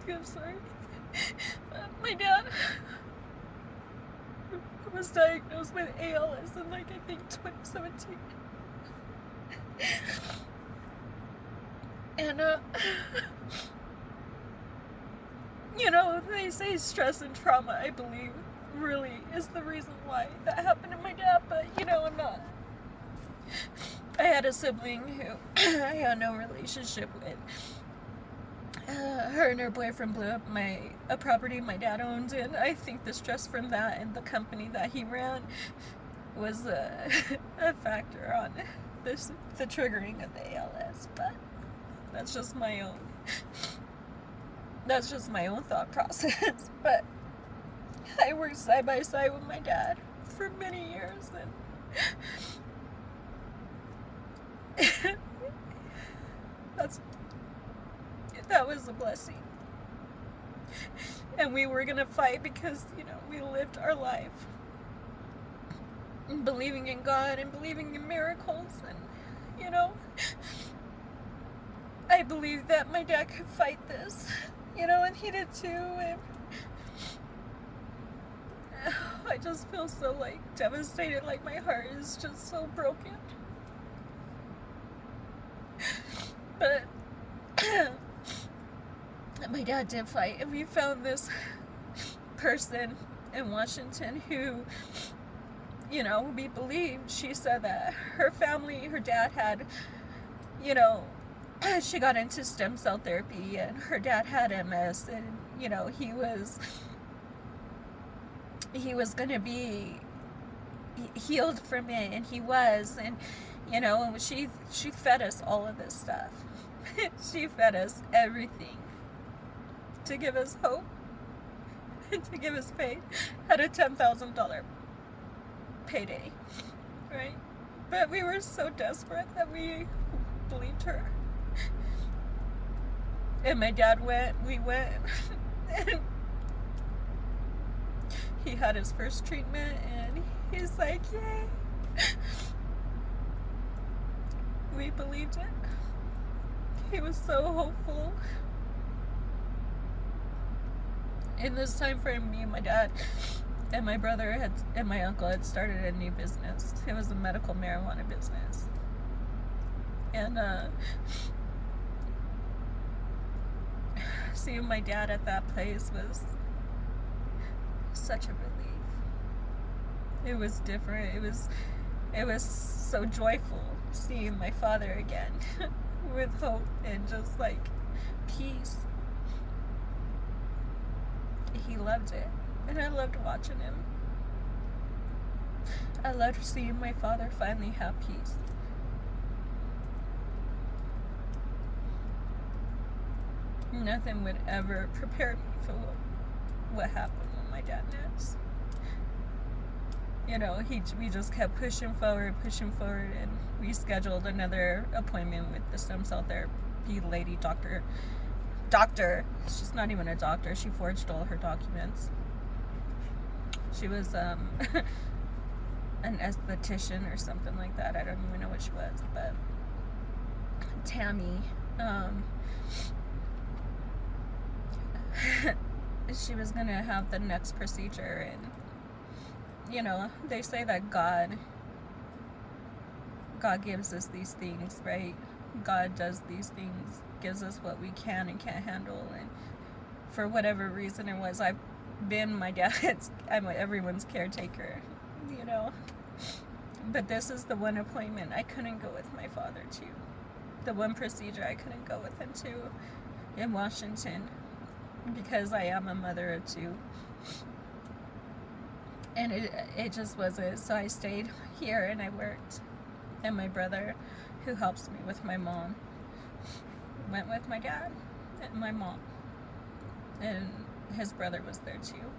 I'm sorry. My dad was diagnosed with ALS in, like, I think 2017. And, you know, they say stress and trauma, I believe, really is the reason why that happened to my dad, but, you know, I'm not. I had a sibling who I had no relationship with. Her and her boyfriend blew up a property my dad owned, and I think the stress from that and the company that he ran was a factor on the triggering of the ALS. But that's just my own thought process. But I worked side by side with my dad for many years, and that was a blessing. And we were gonna fight because, you know, we lived our life believing in God and believing in miracles, and, you know, I believed that my dad could fight this, you know, and he did too, and I just feel so, like, devastated, like my heart is just so broken. But my dad did fight, and we found this person in Washington who, you know, we believed, she said that her family, her dad had, you know, she got into stem cell therapy, and her dad had MS, and, you know, he was gonna be healed from it, and he was, and, you know, and she fed us all of this stuff. She fed us everything to give us hope and to give us faith at a $10,000 payday, right? But we were so desperate that we believed her. And my dad we went, and he had his first treatment, and he's like, yay. We believed it. He was so hopeful. In this time frame, me and my dad and my brother and my uncle had started a new business. It was a medical marijuana business. And seeing my dad at that place was such a relief. It was different. It was so joyful seeing my father again with hope and just, like, peace. He loved it, and I loved watching him. I loved seeing my father finally have peace. Nothing would ever prepare me for what happened with my dad next. You know, we just kept pushing forward, and we scheduled another appointment with the stem cell therapy lady, doctor. She's not even a doctor. She forged all her documents. She was an esthetician or something like that. I don't even know what she was, but Tammy. She was gonna have the next procedure, and, you know, they say that God gives us these things, right? God does these things, gives us what we can and can't handle, and for whatever reason it was, I've been I'm everyone's caretaker, you know. But this is the one appointment I couldn't go with my father to. The one procedure I couldn't go with him to in Washington, because I am a mother of two. And it just wasn't. So I stayed here and I worked. And my brother, who helps me with my mom, went with my dad and my mom. And his brother was there too.